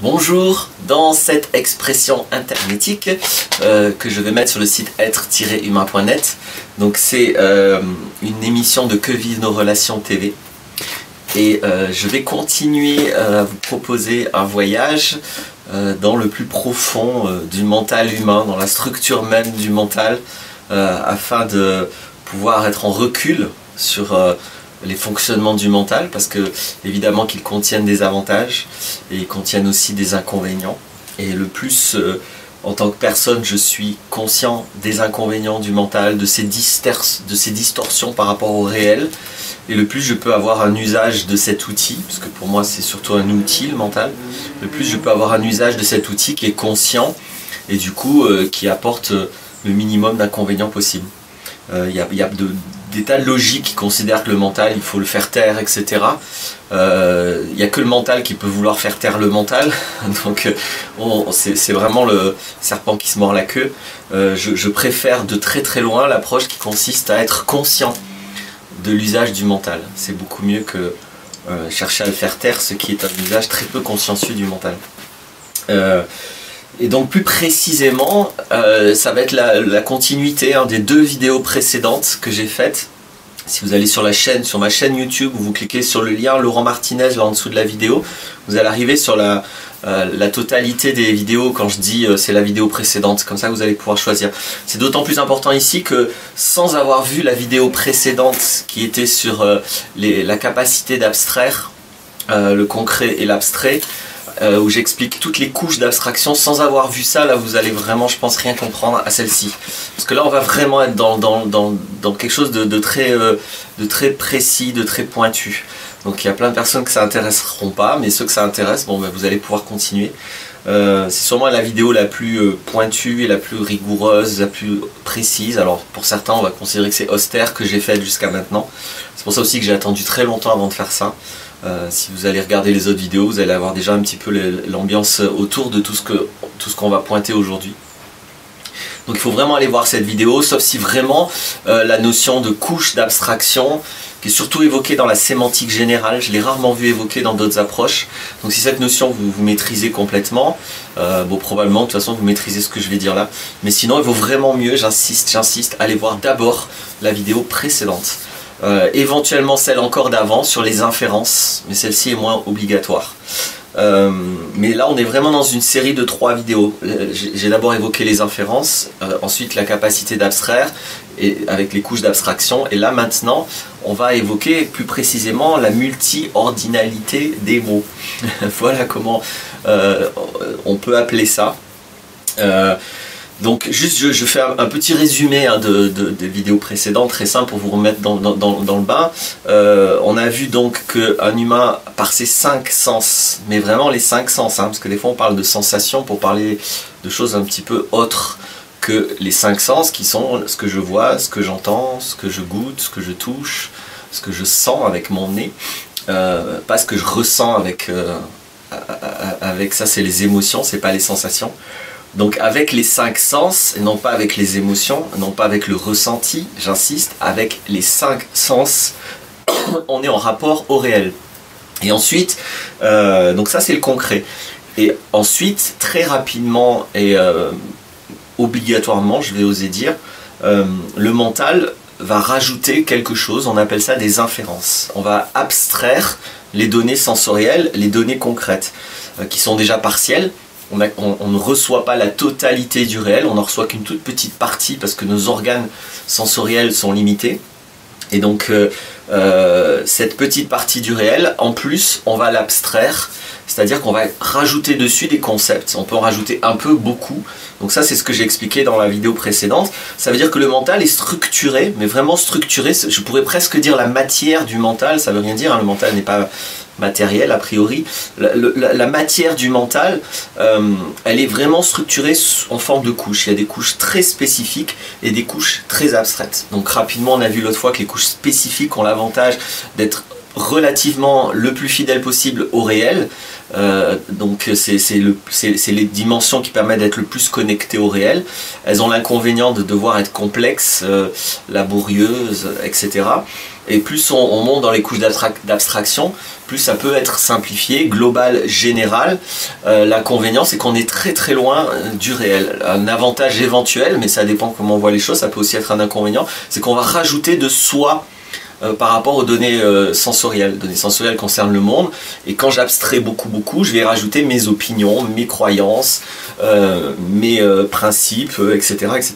Bonjour, dans cette expression internétique que je vais mettre sur le site être-humain.net, donc c'est une émission de Que vivent nos relations TV, et je vais continuer à vous proposer un voyage dans le plus profond du mental humain, dans la structure même du mental, afin de pouvoir être en recul sur les fonctionnements du mental, parce que évidemment qu'ils contiennent des avantages et ils contiennent aussi des inconvénients, et le plus en tant que personne je suis conscient des inconvénients du mental, de ces distorsions par rapport au réel, et le plus je peux avoir un usage de cet outil, parce que pour moi c'est surtout un outil le mental, le plus je peux avoir un usage de cet outil qui est conscient et du coup qui apporte le minimum d'inconvénients possible. Il y a des tas de logiques qui considèrent que le mental, il faut le faire taire, etc. Il n'y a que le mental qui peut vouloir faire taire le mental. Donc c'est vraiment le serpent qui se mord la queue. Je préfère de très très loin l'approche qui consiste à être conscient de l'usage du mental. C'est beaucoup mieux que chercher à le faire taire, ce qui est un usage très peu consciencieux du mental. Et donc plus précisément, ça va être la continuité des deux vidéos précédentes que j'ai faites. Si vous allez sur la chaîne, sur ma chaîne YouTube, vous cliquez sur le lien Laurent Martinez là en dessous de la vidéo, vous allez arriver sur la totalité des vidéos. Quand je dis c'est la vidéo précédente, comme ça vous allez pouvoir choisir. C'est d'autant plus important ici que sans avoir vu la vidéo précédente qui était sur la capacité d'abstraire le concret et l'abstrait, où j'explique toutes les couches d'abstraction, sans avoir vu ça, là vous allez vraiment, je pense, rien comprendre à celle-ci. Parce que là on va vraiment être dans quelque chose de très précis, de très pointu. Donc il y a plein de personnes que ça intéresseront pas, mais ceux que ça intéresse, bon, ben, vous allez pouvoir continuer. C'est sûrement la vidéo la plus pointue et la plus rigoureuse, la plus précise. Alors pour certains on va considérer que c'est austère que j'ai fait jusqu'à maintenant. C'est pour ça aussi que j'ai attendu très longtemps avant de faire ça. Si vous allez regarder les autres vidéos, vous allez avoir déjà un petit peu l'ambiance autour de tout ce qu'on va pointer aujourd'hui. Donc il faut vraiment aller voir cette vidéo, sauf si vraiment la notion de couche d'abstraction, qui est surtout évoquée dans la sémantique générale, je l'ai rarement vu évoquée dans d'autres approches. Donc si cette notion vous maîtrisez complètement, bon probablement de toute façon vous maîtrisez ce que je vais dire là. Mais sinon il vaut vraiment mieux, j'insiste, aller voir d'abord la vidéo précédente. Éventuellement celle encore d'avant sur les inférences, mais celle-ci est moins obligatoire. Mais là on est vraiment dans une série de 3 vidéos. J'ai d'abord évoqué les inférences, ensuite la capacité d'abstraire et avec les couches d'abstraction, et là maintenant on va évoquer plus précisément la multi-ordinalité des mots. Voilà comment on peut appeler ça. Donc juste je fais un petit résumé des vidéos précédentes, très simple pour vous remettre dans le bain. On a vu donc qu'un humain, par ses 5 sens, mais vraiment les 5 sens, parce que des fois on parle de sensations pour parler de choses un petit peu autres que les 5 sens, qui sont ce que je vois, ce que j'entends, ce que je goûte, ce que je touche, ce que je sens avec mon nez, pas ce que je ressens avec ça, c'est les émotions, c'est pas les sensations. Donc avec les 5 sens, et non pas avec les émotions, non pas avec le ressenti, j'insiste, avec les 5 sens, on est en rapport au réel. Et ensuite, donc ça c'est le concret. Et ensuite, très rapidement et obligatoirement, je vais oser dire, le mental va rajouter quelque chose, on appelle ça des inférences. On va abstraire les données sensorielles, les données concrètes, qui sont déjà partielles. On ne reçoit pas la totalité du réel, on n'en reçoit qu'une toute petite partie parce que nos organes sensoriels sont limités. Et donc cette petite partie du réel, en plus, on va l'abstraire, c'est-à-dire qu'on va rajouter dessus des concepts. On peut en rajouter un peu, beaucoup. Donc ça, c'est ce que j'ai expliqué dans la vidéo précédente. Ça veut dire que le mental est structuré, mais vraiment structuré. Je pourrais presque dire la matière du mental, ça veut rien dire, le mental n'est pas matériel a priori. La matière du mental, elle est vraiment structurée en forme de couches. Il y a des couches très spécifiques et des couches très abstraites. Donc rapidement, on a vu l'autre fois que les couches spécifiques ont l'avantage d'être relativement le plus fidèle possible au réel, Donc c'est les dimensions qui permettent d'être le plus connecté au réel. Elles ont l'inconvénient de devoir être complexes, laborieuses, etc. Et plus on monte dans les couches d'abstraction, plus ça peut être simplifié, global, général. L'inconvénient, c'est qu'on est très très loin du réel. Un avantage éventuel, mais ça dépend comment on voit les choses, ça peut aussi être un inconvénient, c'est qu'on va rajouter de soi par rapport aux données sensorielles. Les données sensorielles concernent le monde, et quand j'abstrais beaucoup, je vais rajouter mes opinions, mes croyances, mes principes, etc., etc.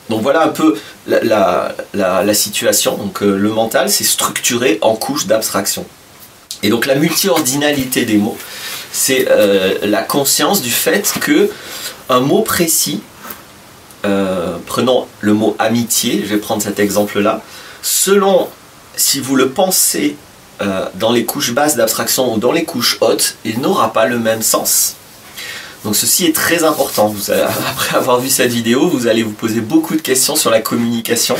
Donc voilà un peu la situation. Donc le mental, c'est structuré en couches d'abstraction. Et donc la multiordinalité des mots, c'est la conscience du fait que un mot précis, prenons le mot amitié, je vais prendre cet exemple-là, selon si vous le pensez dans les couches basses d'abstraction ou dans les couches hautes, il n'aura pas le même sens. Donc ceci est très important. Après avoir vu cette vidéo, vous allez vous poser beaucoup de questions sur la communication,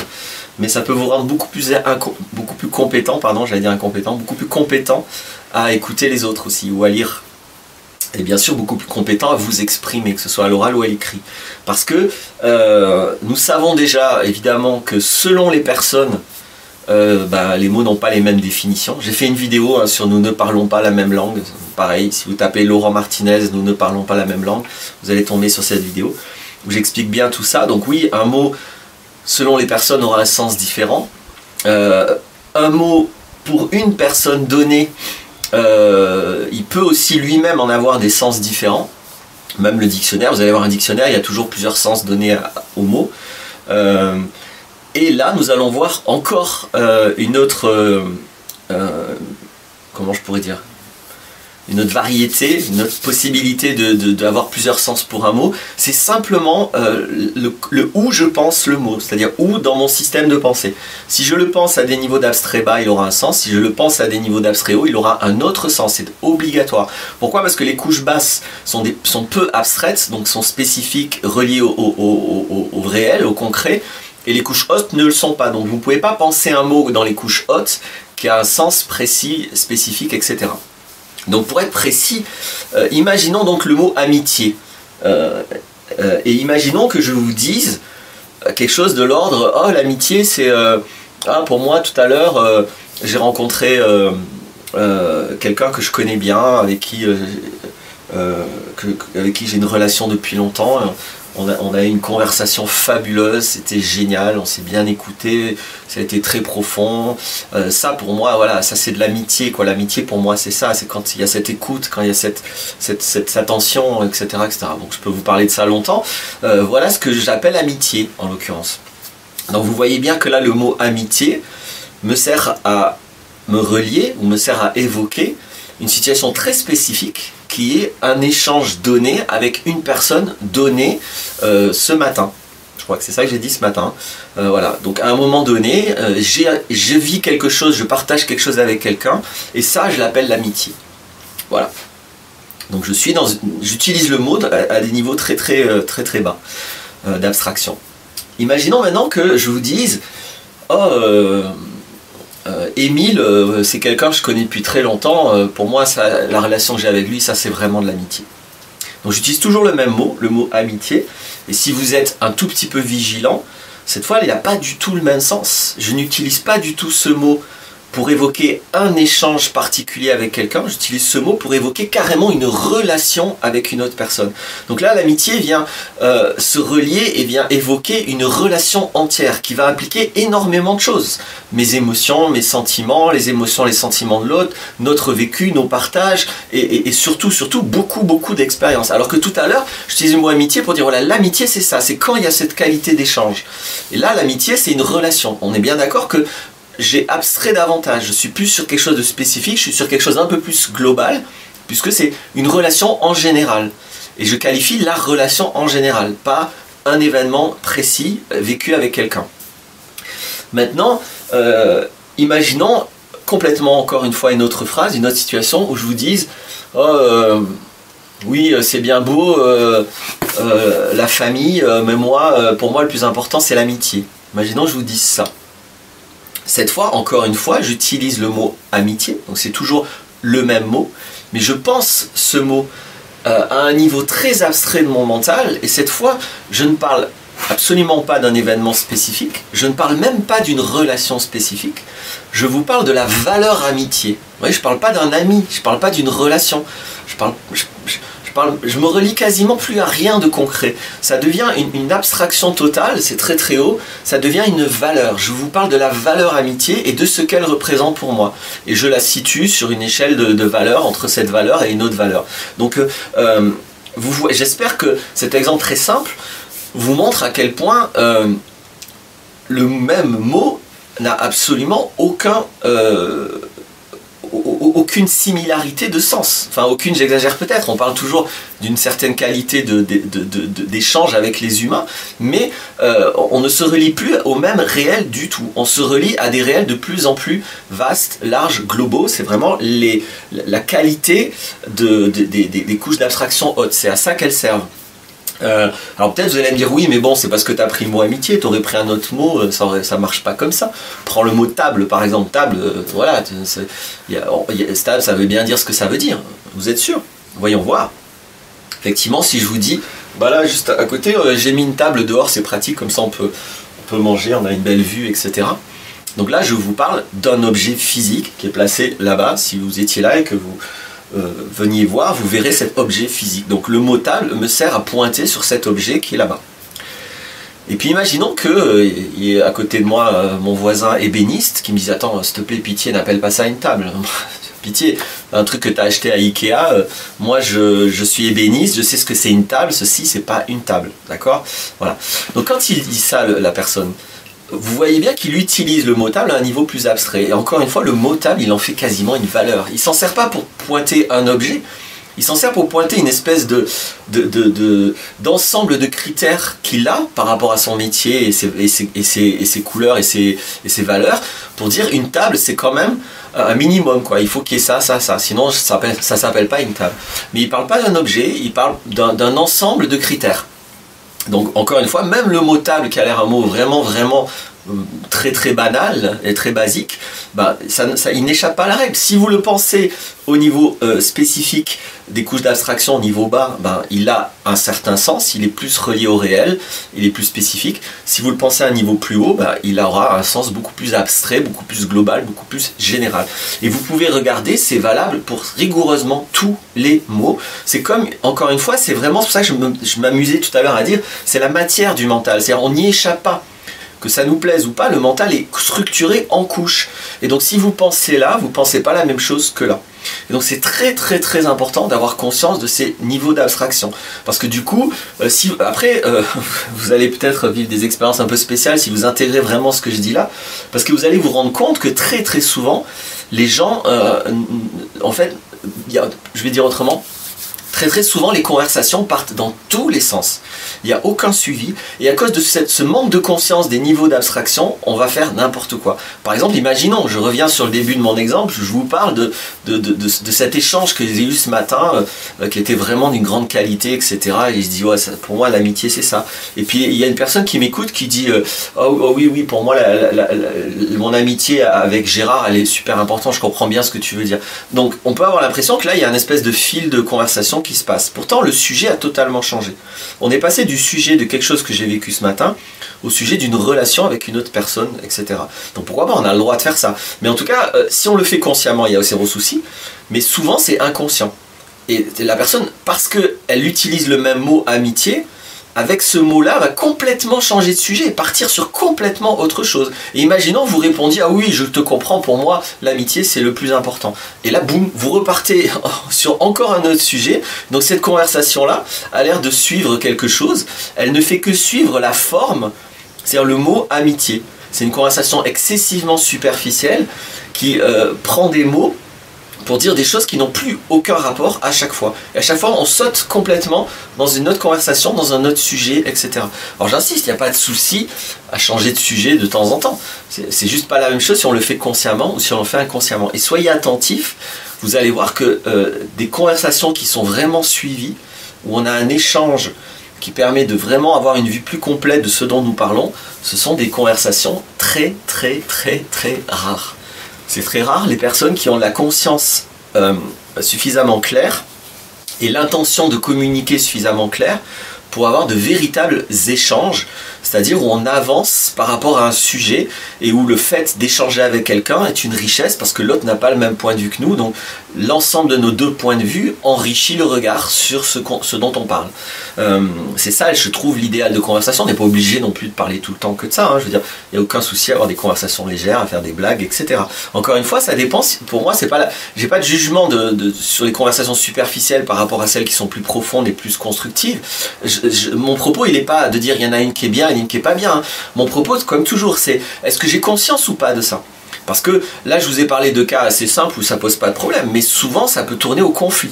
mais ça peut vous rendre beaucoup plus compétent, pardon, j'allais dire incompétent, beaucoup plus compétent à écouter les autres aussi, ou à lire. Et bien sûr beaucoup plus compétent à vous exprimer, que ce soit à l'oral ou à l'écrit. Parce que nous savons déjà, évidemment, que selon les personnes, les mots n'ont pas les mêmes définitions. J'ai fait une vidéo sur Nous ne parlons pas la même langue. Pareil, si vous tapez Laurent Martinez, Nous ne parlons pas la même langue, vous allez tomber sur cette vidéo où j'explique bien tout ça. Donc oui, un mot, selon les personnes, aura un sens différent. Un mot, pour une personne donnée, il peut aussi lui-même en avoir des sens différents. Même le dictionnaire, vous allez voir un dictionnaire, il y a toujours plusieurs sens donnés aux mots. Et là, nous allons voir encore une autre, comment je pourrais dire, une autre variété, une autre possibilité d'avoir plusieurs sens pour un mot. C'est simplement le où je pense le mot, c'est-à-dire où dans mon système de pensée. Si je le pense à des niveaux d'abstrait bas, il aura un sens. Si je le pense à des niveaux d'abstrait haut, il aura un autre sens. C'est obligatoire. Pourquoi? Parce que les couches basses sont peu abstraites, donc sont spécifiques, reliées au réel, au concret. Et les couches hautes ne le sont pas. Donc vous ne pouvez pas penser un mot dans les couches hautes qui a un sens précis, spécifique, etc. Donc pour être précis, imaginons donc le mot amitié. Et imaginons que je vous dise quelque chose de l'ordre, oh l'amitié c'est... pour moi tout à l'heure, j'ai rencontré quelqu'un que je connais bien, avec qui j'ai une relation depuis longtemps. On a eu une conversation fabuleuse, c'était génial, on s'est bien écouté, ça a été très profond. Ça pour moi, voilà, ça c'est de l'amitié, quoi. L'amitié pour moi c'est ça, c'est quand il y a cette écoute, quand il y a cette attention, etc., etc. Donc je peux vous parler de ça longtemps. Voilà ce que j'appelle amitié en l'occurrence. Donc vous voyez bien que là le mot amitié me sert à me relier ou me sert à évoquer une situation très spécifique qui est un échange donné avec une personne donnée ce matin. Je crois que c'est ça que j'ai dit ce matin. Voilà. Donc à un moment donné, je vis quelque chose, je partage quelque chose avec quelqu'un, et ça je l'appelle l'amitié. Voilà. Donc j'utilise le mot à des niveaux très bas d'abstraction. Imaginons maintenant que je vous dise, Émile, c'est quelqu'un que je connais depuis très longtemps, pour moi la relation que j'ai avec lui, ça c'est vraiment de l'amitié. Donc j'utilise toujours le même mot, le mot amitié, et si vous êtes un tout petit peu vigilant, cette fois il n'a pas du tout le même sens. Je n'utilise pas du tout ce mot pour évoquer un échange particulier avec quelqu'un, j'utilise ce mot pour évoquer carrément une relation avec une autre personne. Donc là, l'amitié vient se relier et vient évoquer une relation entière qui va impliquer énormément de choses. Mes émotions, mes sentiments, les émotions, les sentiments de l'autre, notre vécu, nos partages et surtout beaucoup d'expériences. Alors que tout à l'heure, j'utilise le mot amitié pour dire voilà, l'amitié c'est ça, c'est quand il y a cette qualité d'échange. Et là, l'amitié c'est une relation. On est bien d'accord que j'ai abstrait davantage, je suis plus sur quelque chose de spécifique, je suis sur quelque chose d'un peu plus global, puisque c'est une relation en général. Et je qualifie la relation en général, pas un événement précis vécu avec quelqu'un. Maintenant, imaginons complètement encore une fois une autre phrase, une autre situation où je vous dise oui, c'est bien beau, la famille, mais moi, pour moi le plus important c'est l'amitié. Imaginons que je vous dise ça. Cette fois, encore une fois, j'utilise le mot amitié, donc c'est toujours le même mot, mais je pense ce mot à un niveau très abstrait de mon mental, et cette fois, je ne parle absolument pas d'un événement spécifique, je ne parle même pas d'une relation spécifique, je vous parle de la valeur amitié. Vous voyez, je ne parle pas d'un ami, je ne parle pas d'une relation, je me relie quasiment plus à rien de concret. Ça devient une abstraction totale, c'est très très haut, ça devient une valeur. Je vous parle de la valeur amitié et de ce qu'elle représente pour moi. Et je la situe sur une échelle de valeur, entre cette valeur et une autre valeur. Donc, j'espère que cet exemple très simple vous montre à quel point le même mot n'a absolument aucune similarité de sens. Enfin, aucune, j'exagère peut-être, on parle toujours d'une certaine qualité d'échange avec les humains, mais on ne se relie plus au même réel du tout. On se relie à des réels de plus en plus vastes, larges, globaux. C'est vraiment la qualité des couches d'abstraction hautes. C'est à ça qu'elles servent. Alors peut-être vous allez me dire oui, mais bon, c'est parce que tu as pris le mot amitié, tu aurais pris un autre mot, ça marche pas comme ça. Prends le mot table par exemple, table, voilà, table, ça veut bien dire ce que ça veut dire, vous êtes sûr? Voyons voir. Effectivement, si je vous dis, bah là juste à côté, j'ai mis une table dehors, c'est pratique, comme ça on peut manger, on a une belle vue, etc. Donc là je vous parle d'un objet physique qui est placé là-bas. Si vous étiez là et que vous veniez voir, vous verrez cet objet physique. Donc le mot table me sert à pointer sur cet objet qui est là-bas. Et puis imaginons que il y a à côté de moi mon voisin ébéniste qui me dit attends, s'il te plaît, pitié, n'appelle pas ça une table. Pitié, un truc que tu as acheté à Ikea, moi je suis ébéniste, je sais ce que c'est une table, ceci c'est pas une table, d'accord? Voilà. Donc quand il dit ça, la personne, vous voyez bien qu'il utilise le mot table à un niveau plus abstrait. Et encore une fois, le mot table, il en fait quasiment une valeur. Il s'en sert pas pour pointer un objet, il s'en sert pour pointer une espèce d'ensemble de critères qu'il a par rapport à son métier et ses couleurs et ses valeurs, pour dire une table, c'est quand même un minimum, quoi. Il faut qu'il y ait ça, ça, ça. Sinon, ça s'appelle pas une table. Mais il ne parle pas d'un objet, il parle d'un ensemble de critères. Donc encore une fois, même le mot table qui a l'air un mot vraiment très très banal et très basique, bah, il n'échappe pas à la règle. Si vous le pensez au niveau spécifique des couches d'abstraction au niveau bas, ben, il a un certain sens, il est plus relié au réel, il est plus spécifique. Si vous le pensez à un niveau plus haut, ben, il aura un sens beaucoup plus abstrait, beaucoup plus global, beaucoup plus général. Et vous pouvez regarder, c'est valable pour rigoureusement tous les mots. C'est comme, encore une fois, c'est vraiment pour ça que je m'amusais tout à l'heure à dire, c'est la matière du mental, c'est-à-dire on n'y échappe pas. Que ça nous plaise ou pas, le mental est structuré en couches. Et donc si vous pensez là, vous ne pensez pas la même chose que là. Et donc c'est très très très important d'avoir conscience de ces niveaux d'abstraction. Parce que du coup, après, vous allez peut-être vivre des expériences un peu spéciales si vous intégrez vraiment ce que je dis là. Parce que vous allez vous rendre compte que très très souvent, les gens, en fait, je vais dire autrement, très souvent les conversations partent dans tous les sens. Il n'y a aucun suivi et à cause de ce manque de conscience des niveaux d'abstraction, on va faire n'importe quoi. Par exemple, imaginons, je reviens sur le début de mon exemple, je vous parle de cet échange que j'ai eu ce matin, qui était vraiment d'une grande qualité, etc. Et je dis, ouais, pour moi l'amitié c'est ça. Et puis il y a une personne qui m'écoute qui dit, oh oui, pour moi mon amitié avec Gérard elle est super importante, je comprends bien ce que tu veux dire. Donc on peut avoir l'impression que là il y a une espèce de fil de conversation qui se passe. Pourtant le sujet a totalement changé. On est passé du sujet de quelque chose que j'ai vécu ce matin au sujet d'une relation avec une autre personne, etc. Donc pourquoi pas, on a le droit de faire ça. Mais en tout cas, si on le fait consciemment, il y a zéro souci, mais souvent c'est inconscient. Et la personne, parce qu'elle utilise le même mot amitié, avec ce mot-là, va complètement changer de sujet et partir sur complètement autre chose. Et imaginons, vous répondiez, ah oui, je te comprends, pour moi, l'amitié, c'est le plus important. Et là, boum, vous repartez sur encore un autre sujet. Donc cette conversation-là a l'air de suivre quelque chose. Elle ne fait que suivre la forme, c'est-à-dire le mot amitié. C'est une conversation excessivement superficielle qui prend des mots pour dire des choses qui n'ont plus aucun rapport à chaque fois. Et à chaque fois, on saute complètement dans une autre conversation, dans un autre sujet, etc. Alors j'insiste, il n'y a pas de souci à changer de sujet de temps en temps. C'est juste pas la même chose si on le fait consciemment ou si on le fait inconsciemment. Et soyez attentifs, vous allez voir que des conversations qui sont vraiment suivies, où on a un échange qui permet de vraiment avoir une vue plus complète de ce dont nous parlons, ce sont des conversations très très très très rares. C'est très rare les personnes qui ont la conscience suffisamment clair et l'intention de communiquer suffisamment clair pour avoir de véritables échanges, c'est-à-dire où on avance par rapport à un sujet et où le fait d'échanger avec quelqu'un est une richesse parce que l'autre n'a pas le même point de vue que nous, donc l'ensemble de nos deux points de vue enrichit le regard sur ce dont on parle. C'est ça, je trouve, l'idéal de conversation. On n'est pas obligé non plus de parler tout le temps que de ça, hein. Je veux dire, il n'y a aucun souci à avoir des conversations légères, à faire des blagues, etc. Encore une fois, ça dépend. Pour moi, c'est pas j'ai pas de jugement sur les conversations superficielles par rapport à celles qui sont plus profondes et plus constructives. Mon propos, il n'est pas de dire il y en a une qui est bien et une qui est pas bien, hein. Mon propos, comme toujours, c'est est-ce que j'ai conscience ou pas de ça? Parce que là, je vous ai parlé de cas assez simples où ça pose pas de problème, mais souvent, ça peut tourner au conflit.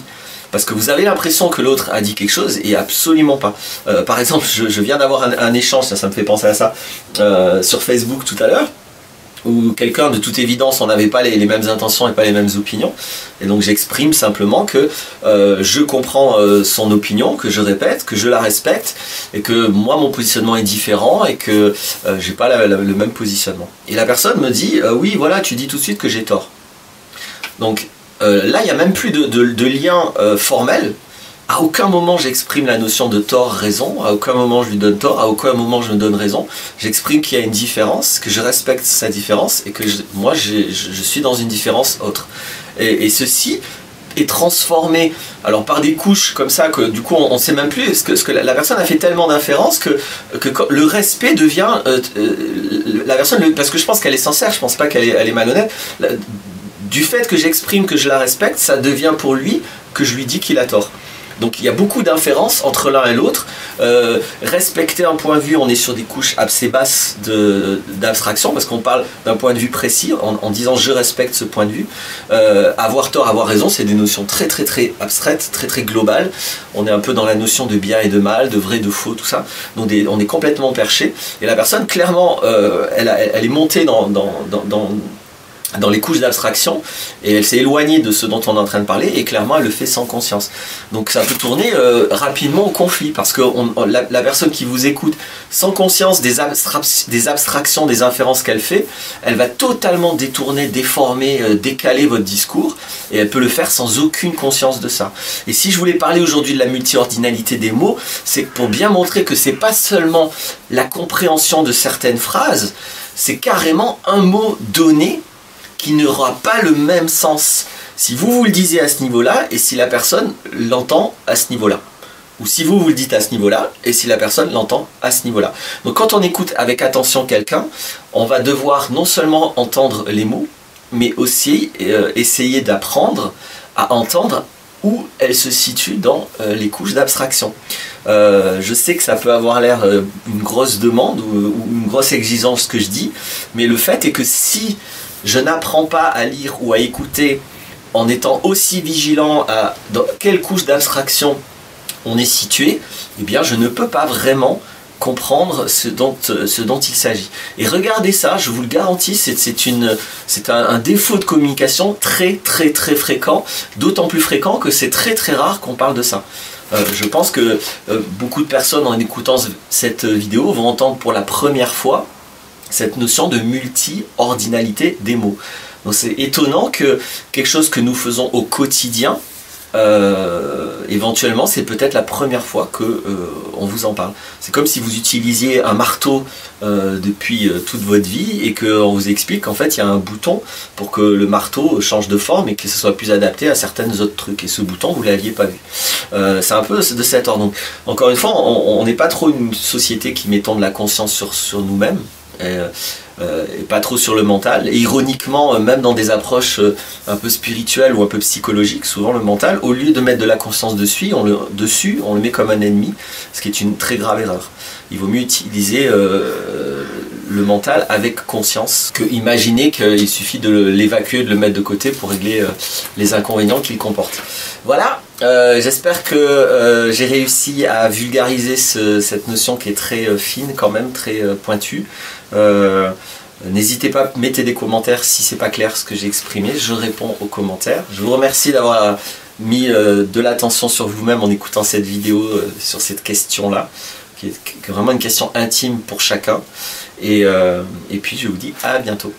Parce que vous avez l'impression que l'autre a dit quelque chose et absolument pas. Par exemple, je viens d'avoir un échange, ça me fait penser à ça, sur Facebook tout à l'heure, où quelqu'un, de toute évidence, on n'avait pas les mêmes intentions et pas les mêmes opinions. Et donc j'exprime simplement que je comprends son opinion, que je répète, que je la respecte, et que moi, mon positionnement est différent et que j'ai pas le même positionnement. Et la personne me dit oui, voilà, tu dis tout de suite que j'ai tort. Donc là, il n'y a même plus de lien formel. À aucun moment j'exprime la notion de tort-raison, à aucun moment je lui donne tort, à aucun moment je me donne raison. J'exprime qu'il y a une différence, que je respecte sa différence et que moi je suis dans une différence autre. Et ceci est transformé alors par des couches comme ça que du coup on ne sait même plus ce que la personne a fait tellement d'inférences que le respect devient la personne, parce que je pense qu'elle est sincère, je pense pas qu'elle est malhonnête. Du fait que j'exprime que je la respecte, ça devient pour lui que je lui dis qu'il a tort. Donc il y a beaucoup d'inférences entre l'un et l'autre. Respecter un point de vue, on est sur des couches assez basses d'abstraction, parce qu'on parle d'un point de vue précis, en disant je respecte ce point de vue. Avoir tort, avoir raison, c'est des notions très très très abstraites, très très globales. On est un peu dans la notion de bien et de mal, de vrai, de faux, tout ça. Donc on est complètement perché. Et la personne, clairement, elle est montée dans les couches d'abstraction et elle s'est éloignée de ce dont on est en train de parler et clairement elle le fait sans conscience. Donc ça peut tourner rapidement au conflit parce que la personne qui vous écoute sans conscience des abstractions, des inférences qu'elle fait, elle va totalement détourner, déformer, décaler votre discours et elle peut le faire sans aucune conscience de ça. Et si je voulais parler aujourd'hui de la multiordinalité des mots, c'est pour bien montrer que c'est pas seulement la compréhension de certaines phrases, c'est carrément un mot donné qui n'aura pas le même sens si vous le disiez à ce niveau-là et si la personne l'entend à ce niveau-là. Ou si vous le dites à ce niveau-là et si la personne l'entend à ce niveau-là. Donc quand on écoute avec attention quelqu'un, on va devoir non seulement entendre les mots, mais aussi essayer d'apprendre à entendre où elle se situe dans les couches d'abstraction. Je sais que ça peut avoir l'air une grosse demande ou une grosse exigence ce que je dis, mais le fait est que si je n'apprends pas à lire ou à écouter en étant aussi vigilant à dans quelle couche d'abstraction on est situé, eh bien je ne peux pas vraiment comprendre ce dont il s'agit. Et regardez ça, je vous le garantis, c'est un défaut de communication très très très fréquent, d'autant plus fréquent que c'est très très rare qu'on parle de ça. Je pense que beaucoup de personnes en écoutant cette vidéo vont entendre pour la première fois cette notion de multi-ordinalité des mots. Donc c'est étonnant que quelque chose que nous faisons au quotidien, éventuellement c'est peut-être la première fois que on vous en parle. C'est comme si vous utilisiez un marteau depuis toute votre vie et qu'on vous explique qu'en fait il y a un bouton pour que le marteau change de forme et que ce soit plus adapté à certains autres trucs, et ce bouton vous ne l'aviez pas vu. C'est un peu de cet ordre. Donc, encore une fois, on n'est pas trop une société qui mettons de la conscience sur nous-mêmes et pas trop sur le mental, et ironiquement même dans des approches un peu spirituelles ou un peu psychologiques, souvent le mental, au lieu de mettre de la conscience dessus, on le met comme un ennemi, ce qui est une très grave erreur. Il vaut mieux utiliser le mental avec conscience que imaginer qu'il suffit de l'évacuer, de le mettre de côté pour régler les inconvénients qu'il comporte. Voilà, j'espère que j'ai réussi à vulgariser cette notion qui est très fine quand même, très pointue. N'hésitez pas, mettez des commentaires si c'est pas clair ce que j'ai exprimé, je réponds aux commentaires. Je vous remercie d'avoir mis de l'attention sur vous-même en écoutant cette vidéo sur cette question-là, qui est vraiment une question intime pour chacun. Et puis je vous dis à bientôt.